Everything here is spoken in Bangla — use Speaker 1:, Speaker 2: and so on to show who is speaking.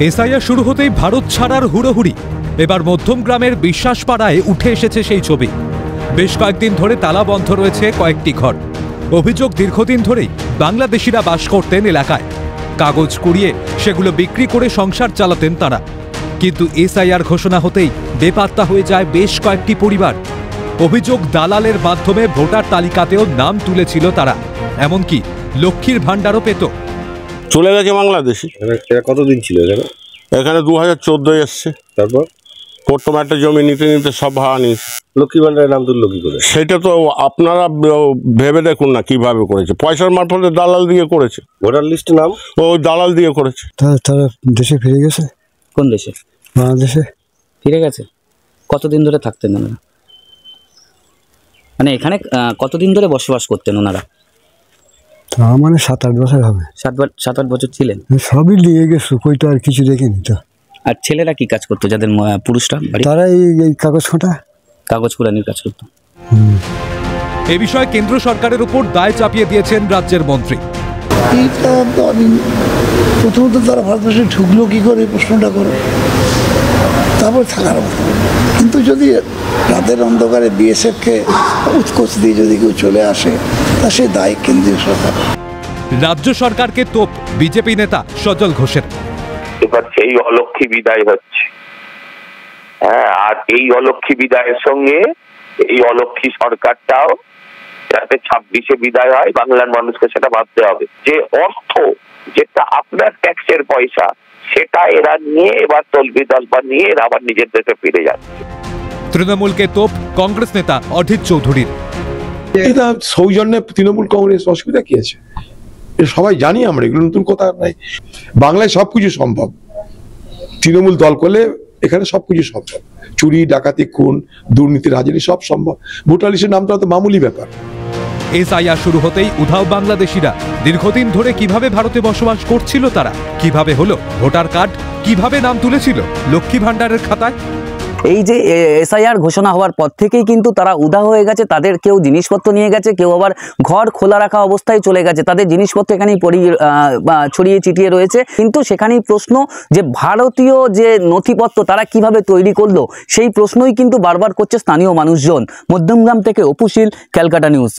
Speaker 1: এসআইআর শুরু হতেই ভারত ছাড়ার হুড়োহুড়ি। এবার মধ্যমগ্রামের বিশ্বাসপাড়ায় উঠে এসেছে সেই ছবি। বেশ কয়েকদিন ধরে তালা বন্ধ রয়েছে কয়েকটি ঘর। অভিযোগ, দীর্ঘদিন ধরেই বাংলাদেশিরা বাস করতেন এলাকায়। কাগজ কুড়িয়ে সেগুলো বিক্রি করে সংসার চালাতেন তারা। কিন্তু এসআইআর ঘোষণা হতেই বেপাত্তা হয়ে যায় বেশ কয়েকটি পরিবার। অভিযোগ, দালালের মাধ্যমে ভোটার তালিকাতেও নাম তুলেছিল তারা, এমনকি লক্ষ্মীর ভাণ্ডারও পেত।
Speaker 2: চলে গেছে বাংলাদেশি।
Speaker 3: এরা কতদিন ছিল এখানে?
Speaker 2: এখানে 2014 এসছে।
Speaker 3: তারপর
Speaker 2: প্রথম একটা জমি নিতে নিতে সব ভাড়া নিয়েছে।
Speaker 3: লক্ষ্মী ভান্ডারের নাম তুললো কি করে?
Speaker 2: সেটা তো আপনারা ভেবে দেখুন না কিভাবে করেছে। পয়সার মারফতে দালাল দিয়ে করেছে।
Speaker 3: ভোটার লিস্টে নাম
Speaker 2: ও দালাল দিয়ে করেছে।
Speaker 4: তারা দেশে ফিরে গেছে।
Speaker 5: কোন দেশে?
Speaker 4: বাংলাদেশে
Speaker 5: ফিরে গেছে। কতদিন ধরে থাকতেন ওনারা? মানে এখানে কতদিন ধরে বসবাস করতেন ওনারা?
Speaker 4: তা মানে 7-8 বছর হবে।
Speaker 5: 7-8 বছর ছিলেন।
Speaker 4: সবই নিয়ে গেছো, কই তো আর কিছু দেখিনি তো।
Speaker 5: আর ছেলেরা কি কাজ করতো, যাদের পুরুষরা বাড়ি?
Speaker 4: তারা এই কাগজ খোঁটা,
Speaker 5: কাগজ কুড়ানির কাজ করতো।
Speaker 1: এ বিষয়ে কেন্দ্র সরকারের উপর দায় চাপিয়ে দিয়েছেন রাজ্যের মন্ত্রী।
Speaker 6: এইটা তো আমি প্রথমত তারা ভারতবর্ষে ঢুকলো কী করে প্রশ্নটা করে, তারপর থাকার মতো। কিন্তু যদি রাতের অন্ধকারে বিএসএফকে উৎকোচ দিয়ে যদি কেউ চলে আসে, তা সে দায় কেন্দ্রীয় সরকার।
Speaker 1: রাজ্য সরকারকে তোপ বিজেপি নেতা সজল ঘোষের।
Speaker 7: এবার সেই অলক্ষী বিদায় হচ্ছে। আর এই অলক্ষী বিদায়ের সঙ্গে এই অলক্ষী সরকারটাও যাতে 26-এ বিদায় হয়, বাংলার মানুষকে সেটা ভাবতে হবে যে অর্থ যেটা আপনার ট্যাক্সের পয়সা, সেটা এরা নিয়ে এবার তলবি তলবা নিয়ে এরা আবার নিজের দেশে ফিরে যাচ্ছে।
Speaker 1: তৃণমূলকে তোপ কংগ্রেস নেতা অধীর চৌধুরীর।
Speaker 8: এটা সৌজন্যে তৃণমূল কংগ্রেস, অসুবিধা কি আছে? সবাই জানি আমরা, এগুলো নতুন কথা নাই। বাংলায় সবকিছু সম্ভব। তৃণমূল দল করলে এখানে সবকিছু সম্ভব। চুরি, ডাকাতি, খুন, দুর্নীতি, রাজনীতি সব সম্ভব। ভোটার লিস্টের নামটা তো মামুলি ব্যাপার।
Speaker 1: এসআইআর শুরু হতেই উধাও বাংলাদেশিরা। দীর্ঘদিন ধরে কিভাবে ভারতে বসবাস করছিল তারা, কিভাবে হলো ভোটার কার্ড, কিভাবে নাম তুলেছিল লক্ষ্মী ভাণ্ডারের খাতায়।
Speaker 5: এই যে এসআইআর ঘোষণা হওয়ার পর থেকেই কিন্তু তারা উদা হয়ে গেছে। তাদের কেউ জিনিসপত্র নিয়ে গেছে, কেউ আবার ঘর খোলা রাখা অবস্থায় চলে গেছে। তাদের জিনিসপত্র এখানেই ছড়িয়ে ছিটিয়ে রয়েছে। কিন্তু সেখানেই প্রশ্ন যে ভারতীয় যে নথিপত্র তারা কিভাবে তৈরি করলো, সেই প্রশ্নই কিন্তু বারবার করছে স্থানীয় মানুষজন। মধ্যমগ্রাম থেকে অপু শীল, ক্যালকাটা নিউজ।